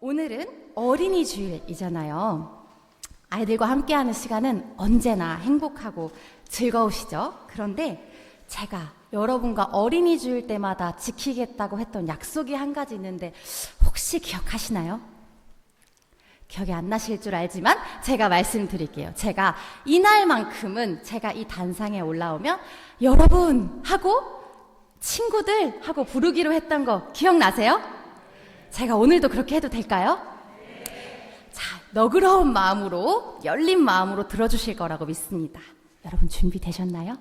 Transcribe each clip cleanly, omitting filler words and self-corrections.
오늘은 어린이 주일이잖아요. 아이들과 함께하는 시간은 언제나 행복하고 즐거우시죠? 그런데 제가 여러분과 어린이 주일 때마다 지키겠다고 했던 약속이 한 가지 있는데 혹시 기억하시나요? 기억이 안 나실 줄 알지만 제가 말씀드릴게요. 제가 이날만큼은 제가 이 단상에 올라오면 여러분 하고 친구들 하고 부르기로 했던 거 기억나세요? 제가 오늘도 그렇게 해도 될까요? 자, 너그러운 마음으로, 열린 마음으로 들어주실 거라고 믿습니다. 여러분 준비되셨나요?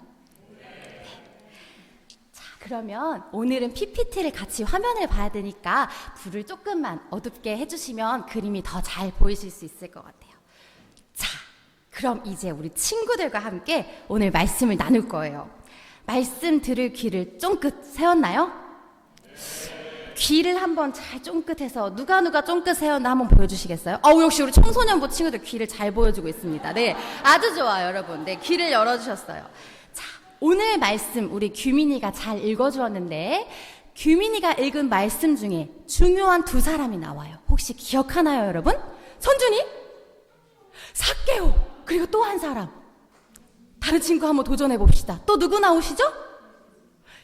네. 자, 그러면 오늘은 PPT를 같이 화면을 봐야 되니까 불을 조금만 어둡게 해주시면 그림이 더 잘 보이실 수 있을 것 같아요. 자, 그럼 이제 우리 친구들과 함께 오늘 말씀을 나눌 거예요. 말씀 들을 귀를 쫑긋 세웠나요? 귀를 한번 잘 쫑긋해서 누가 쫑긋 세웠나 한번 보여주시겠어요? 역시 우리 청소년부 친구들 귀를 잘 보여주고 있습니다. 네, 아주 좋아요, 여러분. 네, 귀를 열어주셨어요. 자, 오늘 말씀 우리 규민이가 잘 읽어주었는데 규민이가 읽은 말씀 중에 중요한 두 사람이 나와요. 혹시 기억하나요, 여러분? 선준이, 삭개오, 그리고 또 한 사람. 다른 친구 한번 도전해 봅시다. 또 누구 나오시죠?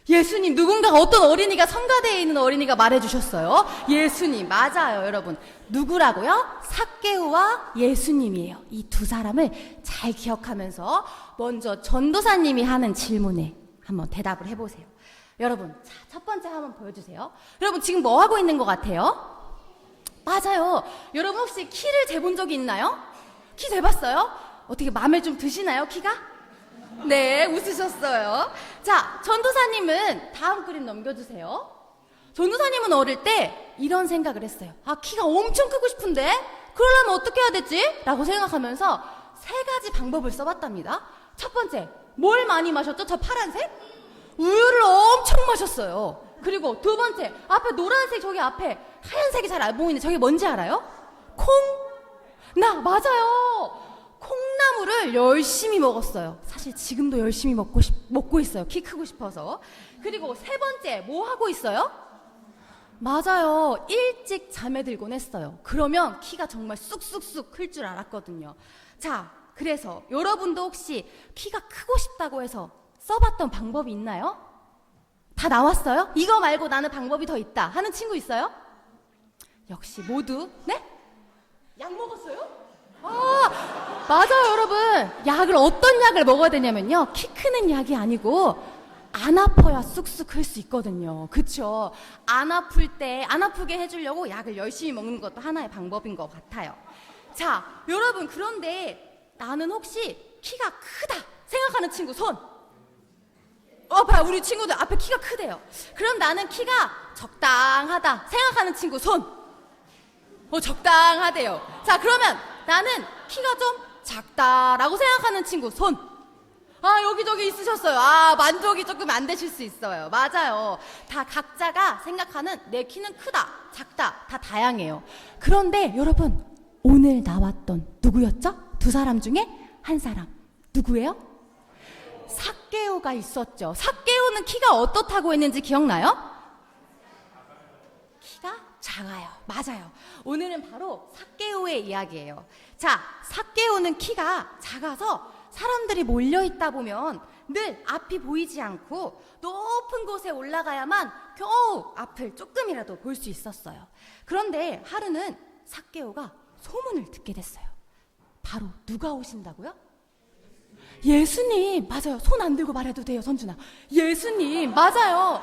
예수님. 누군가 어떤 어린이가 성가대에 있는 어린이가 말해주셨어요. 예수님. 맞아요, 여러분. 누구라고요? 삭개오와 예수님이에요. 이 두 사람을 잘 기억하면서 먼저 전도사님이 하는 질문에 한번 대답을 해보세요. 여러분, 자, 첫 번째 한번 보여주세요. 여러분 지금 뭐 하고 있는 것 같아요? 맞아요. 여러분 혹시 키를 재본 적이 있나요? 키 재봤어요? 어떻게 마음에 좀 드시나요, 키가? 네, 웃으셨어요. 자, 전도사님은 다음 그림 넘겨주세요. 전도사님은 어릴 때 이런 생각을 했어요. 키가 엄청 크고 싶은데 그러려면 어떻게 해야 되지? 라고 생각하면서 세 가지 방법을 써봤답니다. 첫 번째, 뭘 많이 마셨죠? 저 파란색? 우유를 엄청 마셨어요. 그리고 두 번째, 앞에 노란색, 저기 앞에 하얀색이 잘 안 보이는데 저게 뭔지 알아요? 맞아요. 콩나물을 열심히 먹었어요. 사실 지금도 열심히 먹고 있어요. 키 크고 싶어서. 그리고 세 번째, 뭐 하고 있어요? 맞아요. 일찍 잠에 들곤 했어요. 그러면 키가 정말 쑥쑥쑥 클 줄 알았거든요. 자, 그래서 여러분도 혹시 키가 크고 싶다고 해서 써봤던 방법이 있나요? 다 나왔어요? 이거 말고 나는 방법이 더 있다 하는 친구 있어요? 역시 모두, 네? 약 먹었어요? 맞아요, 여러분. 어떤 약을 먹어야 되냐면요, 키 크는 약이 아니고 안 아파야 쑥쑥 클 수 있거든요. 그쵸? 안 아프게 해주려고 약을 열심히 먹는 것도 하나의 방법인 것 같아요. 자, 여러분, 그런데 나는 혹시 키가 크다 생각하는 친구 손. 봐요, 우리 친구들 앞에 키가 크대요. 그럼 나는 키가 적당하다 생각하는 친구 손. 적당하대요. 자, 그러면 나는 키가 좀 작다라고 생각하는 친구 손. 여기저기 있으셨어요. 만족이 조금 안 되실 수 있어요. 맞아요. 다 각자가 생각하는 내 키는 크다, 작다, 다 다양해요. 그런데 여러분, 오늘 나왔던 누구였죠? 두 사람 중에 한 사람. 누구예요? 삭개오가 있었죠. 삭개오는 키가 어떻다고 했는지 기억나요? 키가 작아요. 맞아요. 오늘은 바로 삭개오의 이야기예요. 자, 삭개오는 키가 작아서 사람들이 몰려있다 보면 늘 앞이 보이지 않고 높은 곳에 올라가야만 겨우 앞을 조금이라도 볼 수 있었어요. 그런데 하루는 삭개오가 소문을 듣게 됐어요. 바로 누가 오신다고요? 예수님. 맞아요. 손 안 들고 말해도 돼요, 선준아. 예수님. 맞아요.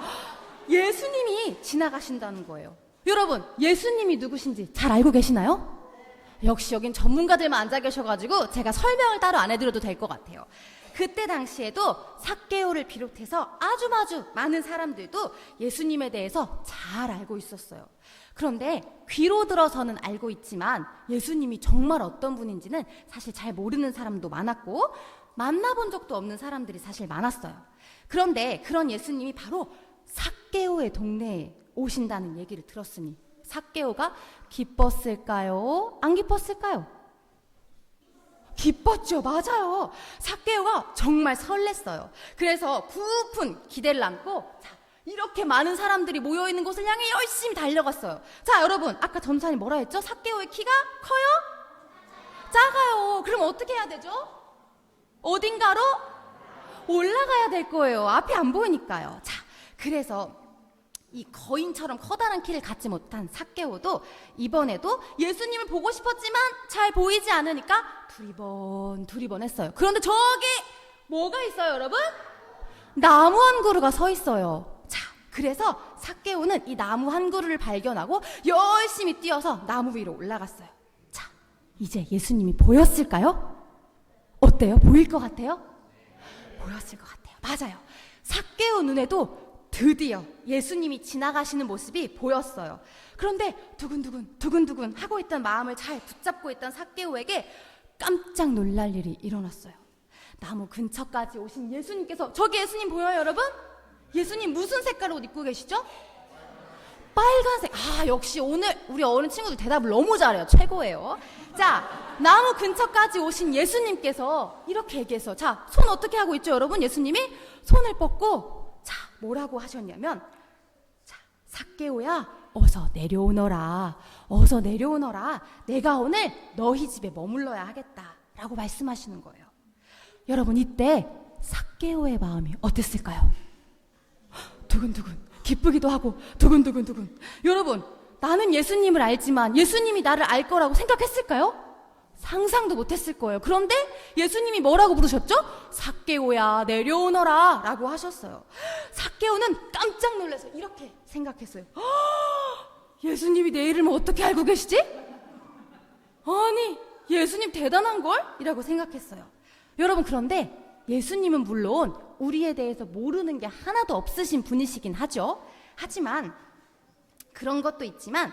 예수님이 지나가신다는 거예요. 여러분, 예수님이 누구신지 잘 알고 계시나요? 역시 여긴 전문가들만 앉아 계셔가지고 제가 설명을 따로 안 해드려도 될 것 같아요. 그때 당시에도 삭개오를 비롯해서 아주 많은 사람들도 예수님에 대해서 잘 알고 있었어요. 그런데 귀로 들어서는 알고 있지만 예수님이 정말 어떤 분인지는 사실 잘 모르는 사람도 많았고 만나본 적도 없는 사람들이 사실 많았어요. 그런데 그런 예수님이 바로 삭개오의 동네에 오신다는 얘기를 들었으니 삭개오가 기뻤을까요? 안 기뻤을까요? 기뻤죠. 맞아요. 삭개오가 정말 설렜어요. 그래서 부푼 기대를 안고 이렇게 많은 사람들이 모여있는 곳을 향해 열심히 달려갔어요. 자, 여러분, 아까 전사님 뭐라 했죠? 삭개오의 키가 커요? 작아요. 그럼 어떻게 해야 되죠? 어딘가로 올라가야 될 거예요. 앞이 안 보이니까요. 자, 그래서 이 거인처럼 커다란 키를 갖지 못한 삭개오도 이번에도 예수님을 보고 싶었지만 잘 보이지 않으니까 두리번 했어요. 그런데 저기 뭐가 있어요, 여러분? 나무 한 그루가 서 있어요. 자, 그래서 삭개오는 이 나무 한 그루를 발견하고 열심히 뛰어서 나무 위로 올라갔어요. 자, 이제 예수님이 보였을까요? 어때요? 보일 것 같아요? 보였을 것 같아요. 맞아요. 삭개오 눈에도 드디어 예수님이 지나가시는 모습이 보였어요. 그런데 두근두근 하고 있던 마음을 잘 붙잡고 있던 삭개오에게 깜짝 놀랄 일이 일어났어요. 나무 근처까지 오신 예수님께서, 저기 예수님 보여요, 여러분? 예수님 무슨 색깔 옷 입고 계시죠? 빨간색. 아, 역시 오늘 우리 어린 친구들 대답을 너무 잘해요. 최고예요. 자, 나무 근처까지 오신 예수님께서 이렇게 얘기해서, 자, 손 어떻게 하고 있죠, 여러분? 예수님이 손을 뻗고, 자, 뭐라고 하셨냐면, 자, 삭개오야, 어서 내려오너라. 내가 오늘 너희 집에 머물러야 하겠다. 라고 말씀하시는 거예요. 여러분, 이때 삭개오의 마음이 어땠을까요? 두근두근, 기쁘기도 하고 두근두근. 여러분, 나는 예수님을 알지만 예수님이 나를 알 거라고 생각했을까요? 상상도 못했을 거예요. 그런데 예수님이 뭐라고 부르셨죠? 삭개오야, 내려오너라 라고 하셨어요. 삭개오는 깜짝 놀라서 이렇게 생각했어요. 예수님이 내 이름을 어떻게 알고 계시지? 아니, 예수님 대단한걸? 이라고 생각했어요. 여러분, 그런데 예수님은 물론 우리에 대해서 모르는 게 하나도 없으신 분이시긴 하죠. 하지만 그런 것도 있지만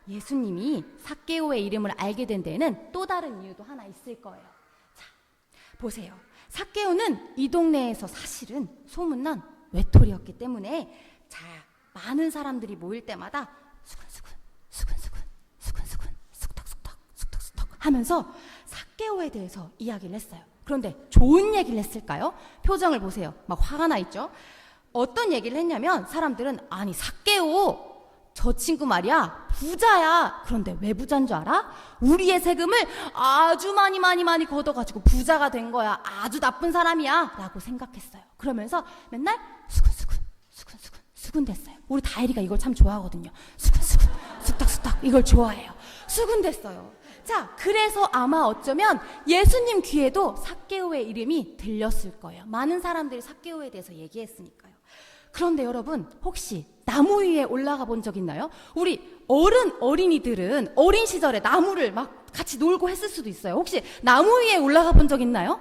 예수님이 삭개오의 이름을 알게 된 데에는 또 다른 이유도 하나 있을 거예요. 자, 보세요. 삭개오는 이 동네에서 사실은 소문난 외톨이였기 때문에, 자, 많은 사람들이 모일 때마다 수근수근 하면서 삭개오에 대해서 이야기를 했어요. 그런데 좋은 얘기를 했을까요? 표정을 보세요. 막 화가 나 있죠? 어떤 얘기를 했냐면, 사람들은, 아니, 삭개오, 저 친구 말이야, 부자야. 그런데 왜 부자인 줄 알아? 우리의 세금을 아주 많이 걷어가지고 부자가 된 거야. 아주 나쁜 사람이야. 라고 생각했어요. 그러면서 맨날 수근 됐어요. 우리 다혜리가 이걸 참 좋아하거든요. 수근, 쑥닥 이걸 좋아해요. 수근 됐어요. 자, 그래서 아마 어쩌면 예수님 귀에도 삭개오의 이름이 들렸을 거예요. 많은 사람들이 삭개오에 대해서 얘기했으니까요. 그런데 여러분, 혹시 나무 위에 올라가 본 적 있나요? 우리 어린이들은 어린 시절에 나무를 막 같이 놀고 했을 수도 있어요. 혹시 나무 위에 올라가 본 적 있나요?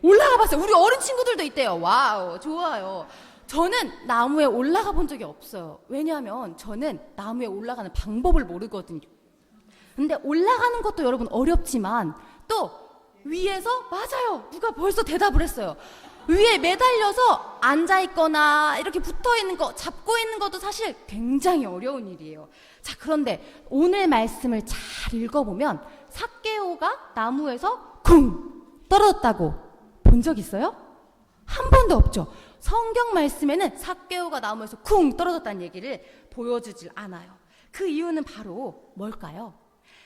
올라가 봤어요. 우리 어린 친구들도 있대요. 와우, 좋아요. 저는 나무에 올라가 본 적이 없어요. 왜냐하면 저는 나무에 올라가는 방법을 모르거든요. 근데 올라가는 것도 여러분 어렵지만, 또 위에서, 맞아요, 누가 벌써 대답을 했어요. 위에 매달려서 앉아있거나 이렇게 붙어있는 거, 잡고 있는 것도 사실 굉장히 어려운 일이에요. 자, 그런데 오늘 말씀을 잘 읽어보면 삭개오가 나무에서 쿵 떨어졌다고 본 적 있어요? 한 번도 없죠. 성경 말씀에는 삭개오가 나무에서 쿵 떨어졌다는 얘기를 보여주질 않아요. 그 이유는 바로 뭘까요?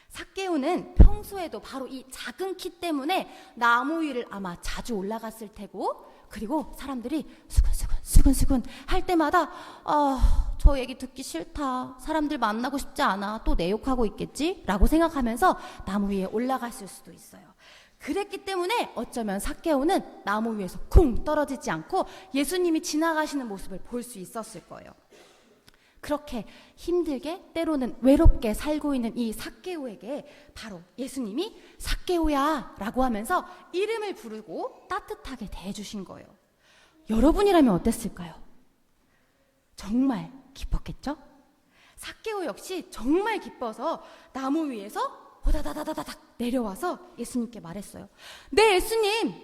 삭개오는 평소에도 바로 이 작은 키 때문에 나무 위를 아마 자주 올라갔을 테고, 그리고 사람들이 수근수근 할 때마다, 저 얘기 듣기 싫다, 사람들 만나고 싶지 않아, 또 내 욕하고 있겠지? 라고 생각하면서 나무 위에 올라갔을 수도 있어요. 그랬기 때문에 어쩌면 삭개오는 나무 위에서 쿵 떨어지지 않고 예수님이 지나가시는 모습을 볼 수 있었을 거예요. 그렇게 힘들게, 때로는 외롭게 살고 있는 이 삭개오에게 바로 예수님이 삭개오야 라고 하면서 이름을 부르고 따뜻하게 대해주신 거예요. 여러분이라면 어땠을까요? 정말 기뻤겠죠? 삭개오 역시 정말 기뻐서 나무 위에서 호다다다다닥 내려와서 예수님께 말했어요. 네, 예수님,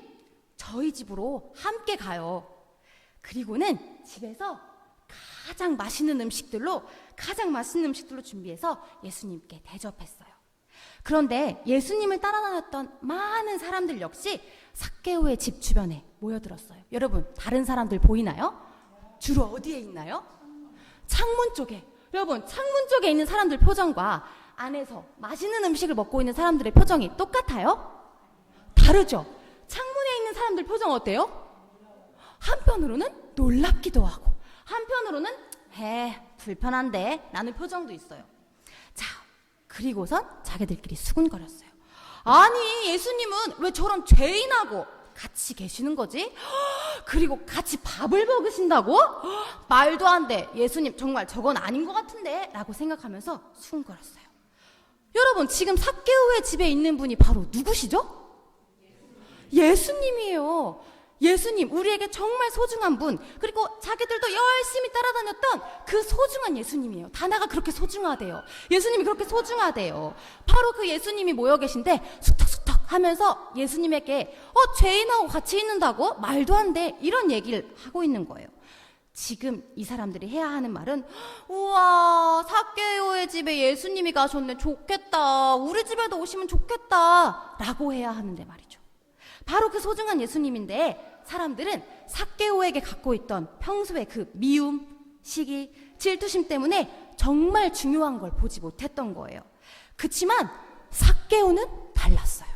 저희 집으로 함께 가요. 그리고는 집에서 가장 맛있는 음식들로 준비해서 예수님께 대접했어요. 그런데 예수님을 따라다녔던 많은 사람들 역시 삭개오의 집 주변에 모여들었어요. 여러분, 다른 사람들 보이나요? 주로 어디에 있나요? 창문 쪽에. 여러분, 창문 쪽에 있는 사람들 표정과 안에서 맛있는 음식을 먹고 있는 사람들의 표정이 똑같아요? 다르죠? 창문에 있는 사람들 표정 어때요? 한편으로는 놀랍기도 하고 한편으로는 불편한데 라는 표정도 있어요. 자, 그리고선 자기들끼리 수군거렸어요. 아니, 예수님은 왜 저런 죄인하고 같이 계시는 거지? 그리고 같이 밥을 먹으신다고? 말도 안 돼. 예수님 정말 저건 아닌 것 같은데 라고 생각하면서 수군거렸어요. 여러분, 지금 삭개오의 집에 있는 분이 바로 누구시죠? 예수님이에요. 예수님, 우리에게 정말 소중한 분, 그리고 자기들도 열심히 따라다녔던 그 소중한 예수님이에요. 다나가 그렇게 소중하대요. 예수님이 그렇게 소중하대요. 바로 그 예수님이 모여 계신데 숙덕숙덕 하면서 예수님에게 죄인하고 같이 있는다고? 말도 안 돼. 이런 얘기를 하고 있는 거예요. 지금 이 사람들이 해야 하는 말은 우와, 삭개오의 집에 예수님이 가셨네. 좋겠다. 우리 집에도 오시면 좋겠다 라고 해야 하는데 말이죠. 바로 그 소중한 예수님인데 사람들은 삭개오에게 갖고 있던 평소의 그 미움, 시기, 질투심 때문에 정말 중요한 걸 보지 못했던 거예요. 그치만 삭개오는 달랐어요.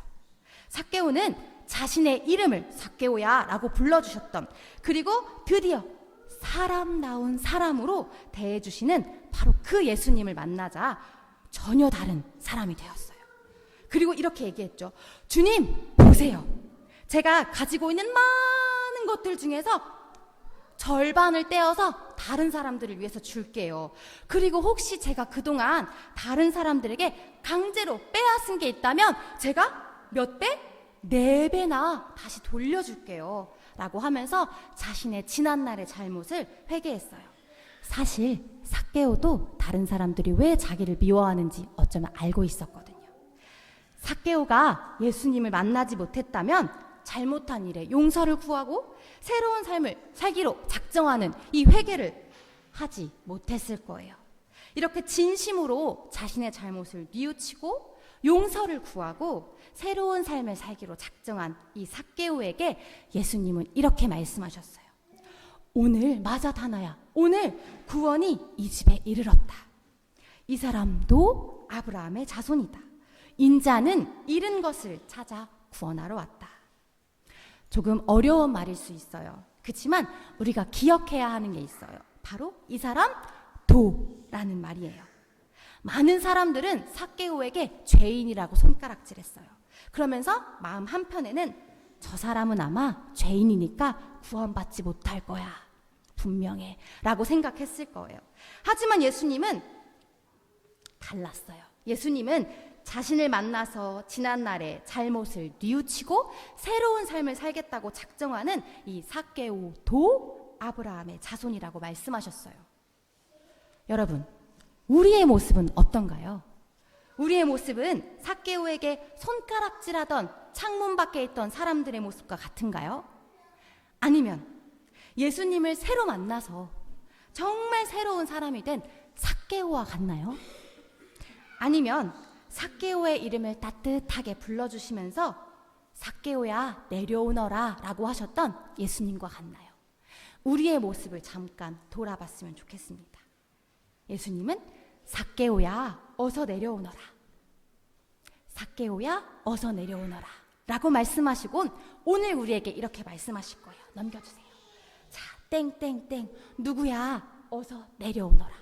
삭개오는 자신의 이름을 삭개오야 라고 불러주셨던, 그리고 드디어 사람다운 사람으로 대해주시는 바로 그 예수님을 만나자 전혀 다른 사람이 되었어요. 그리고 이렇게 얘기했죠. 주님, 보세요. 제가 가지고 있는 많은 것들 중에서 절반을 떼어서 다른 사람들을 위해서 줄게요. 그리고 혹시 제가 그동안 다른 사람들에게 강제로 빼앗은 게 있다면 제가 몇 배? 4배나 다시 돌려줄게요. 라고 하면서 자신의 지난날의 잘못을 회개했어요. 사실 삭개오도 다른 사람들이 왜 자기를 미워하는지 어쩌면 알고 있었거든요. 삭개오가 예수님을 만나지 못했다면 잘못한 일에 용서를 구하고 새로운 삶을 살기로 작정하는 이 회개를 하지 못했을 거예요. 이렇게 진심으로 자신의 잘못을 뉘우치고 용서를 구하고 새로운 삶을 살기로 작정한 이 삭개오에게 예수님은 이렇게 말씀하셨어요. 오늘, 맞아 다나야, 오늘 구원이 이 집에 이르렀다. 이 사람도 아브라함의 자손이다. 인자는 잃은 것을 찾아 구원하러 왔다. 조금 어려운 말일 수 있어요. 그렇지만 우리가 기억해야 하는 게 있어요. 바로 이 사람 도라는 말이에요. 많은 사람들은 삭개오에게 죄인이라고 손가락질했어요. 그러면서 마음 한편에는 저 사람은 아마 죄인이니까 구원받지 못할 거야. 분명해. 라고 생각했을 거예요. 하지만 예수님은 달랐어요. 예수님은 자신을 만나서 지난날의 잘못을 뉘우치고 새로운 삶을 살겠다고 작정하는 이 삭개오도 아브라함의 자손이라고 말씀하셨어요. 여러분, 우리의 모습은 어떤가요? 우리의 모습은 삭개오에게 손가락질하던 창문 밖에 있던 사람들의 모습과 같은가요? 아니면 예수님을 새로 만나서 정말 새로운 사람이 된 삭개오와 같나요? 아니면 삭개오의 이름을 따뜻하게 불러주시면서 삭개오야 내려오너라 라고 하셨던 예수님과 같나요? 우리의 모습을 잠깐 돌아봤으면 좋겠습니다. 예수님은 삭개오야 어서 내려오너라, 삭개오야 어서 내려오너라 라고 말씀하시곤 오늘 우리에게 이렇게 말씀하실 거예요. 넘겨주세요. 자, 땡땡땡 누구야 어서 내려오너라.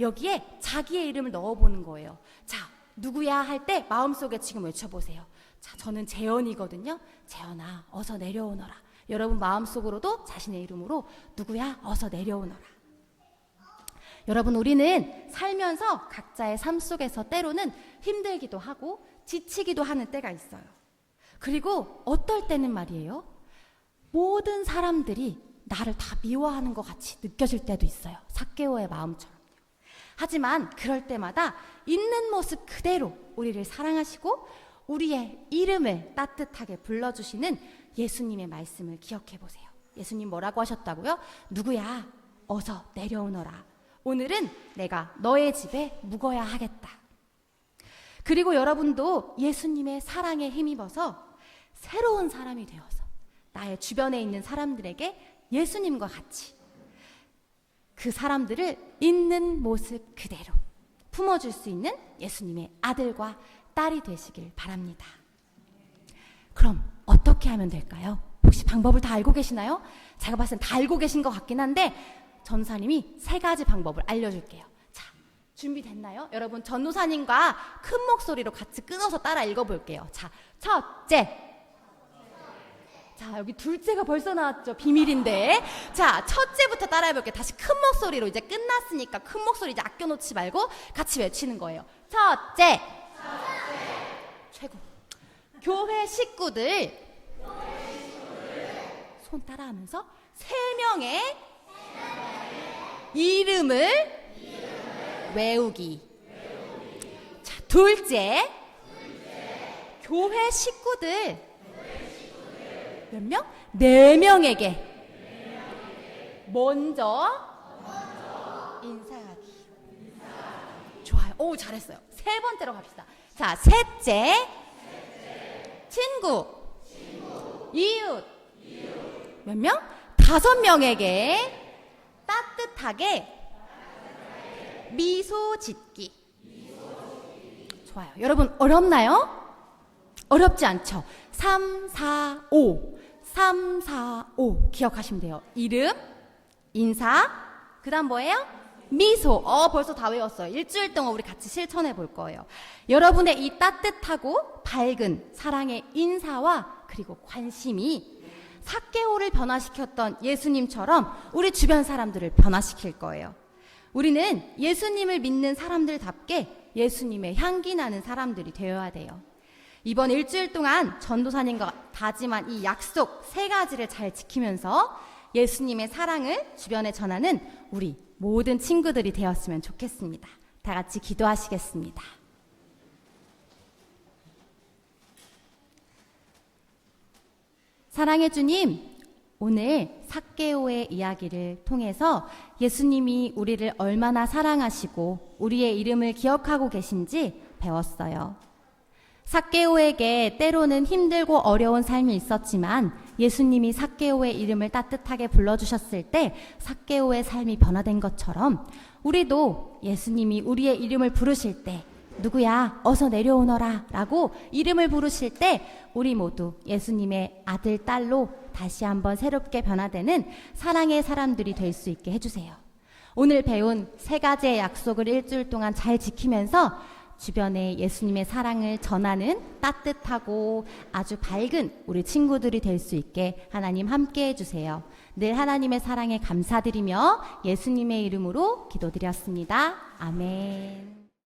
여기에 자기의 이름을 넣어보는 거예요. 자, 누구야 할 때 마음속에 지금 외쳐보세요. 자, 저는 재현이거든요. 재현아 어서 내려오너라. 여러분 마음속으로도 자신의 이름으로 누구야 어서 내려오너라. 여러분, 우리는 살면서 각자의 삶 속에서 때로는 힘들기도 하고 지치기도 하는 때가 있어요. 그리고 어떨 때는 말이에요, 모든 사람들이 나를 다 미워하는 것 같이 느껴질 때도 있어요. 삭개오의 마음처럼요. 하지만 그럴 때마다 있는 모습 그대로 우리를 사랑하시고 우리의 이름을 따뜻하게 불러주시는 예수님의 말씀을 기억해 보세요. 예수님 뭐라고 하셨다고요? 누구야 어서 내려오너라. 오늘은 내가 너의 집에 묵어야 하겠다. 그리고 여러분도 예수님의 사랑에 힘입어서 새로운 사람이 되어서 나의 주변에 있는 사람들에게 예수님과 같이 그 사람들을 있는 모습 그대로 품어줄 수 있는 예수님의 아들과 딸이 되시길 바랍니다. 그럼 어떻게 하면 될까요? 혹시 방법을 다 알고 계시나요? 제가 봤을 땐 다 알고 계신 것 같긴 한데 전도사님이 3가지 방법을 알려줄게요. 자, 준비됐나요? 여러분 전도사님과 큰 목소리로 같이 끊어서 따라 읽어볼게요. 자, 첫째. 자, 여기 둘째가 벌써 나왔죠. 비밀인데. 자, 첫째부터 따라해볼게요. 다시 큰 목소리로. 이제 끝났으니까 큰 목소리 이제 아껴놓지 말고 같이 외치는 거예요. 첫째. 최고. 교회 식구들. 손 따라하면서 3명의 이름을 외우기. 자, 둘째. 교회 식구들. 몇 명? 4명에게 먼저 인사하기. 좋아요. 오, 잘했어요. 3번째로 갑시다. 자, 셋째. 친구. 이웃. 몇 명? 5명에게 따뜻하게 미소 짓기. 좋아요. 여러분 어렵나요? 어렵지 않죠? 3, 4, 5. 3, 4, 5 기억하시면 돼요. 이름, 인사, 그 다음 뭐예요? 미소. 벌써 다 외웠어요. 일주일 동안 우리 같이 실천해 볼 거예요. 여러분의 이 따뜻하고 밝은 사랑의 인사와 그리고 관심이 삭개오를 변화시켰던 예수님처럼 우리 주변 사람들을 변화시킬 거예요. 우리는 예수님을 믿는 사람들답게 예수님의 향기 나는 사람들이 되어야 돼요. 이번 일주일 동안 전도사님과 다짐한 이 약속 3가지를 잘 지키면서 예수님의 사랑을 주변에 전하는 우리 모든 친구들이 되었으면 좋겠습니다. 다 같이 기도하시겠습니다. 사랑의 주님, 오늘 삭개오의 이야기를 통해서 예수님이 우리를 얼마나 사랑하시고 우리의 이름을 기억하고 계신지 배웠어요. 삭개오에게 때로는 힘들고 어려운 삶이 있었지만 예수님이 삭개오의 이름을 따뜻하게 불러주셨을 때 삭개오의 삶이 변화된 것처럼 우리도 예수님이 우리의 이름을 부르실 때 누구야 어서 내려오너라 라고 이름을 부르실 때 우리 모두 예수님의 아들, 딸로 다시 한번 새롭게 변화되는 사랑의 사람들이 될 수 있게 해주세요. 오늘 배운 3가지의 약속을 일주일 동안 잘 지키면서 주변에 예수님의 사랑을 전하는 따뜻하고 아주 밝은 우리 친구들이 될 수 있게 하나님 함께 해주세요. 늘 하나님의 사랑에 감사드리며 예수님의 이름으로 기도드렸습니다. 아멘.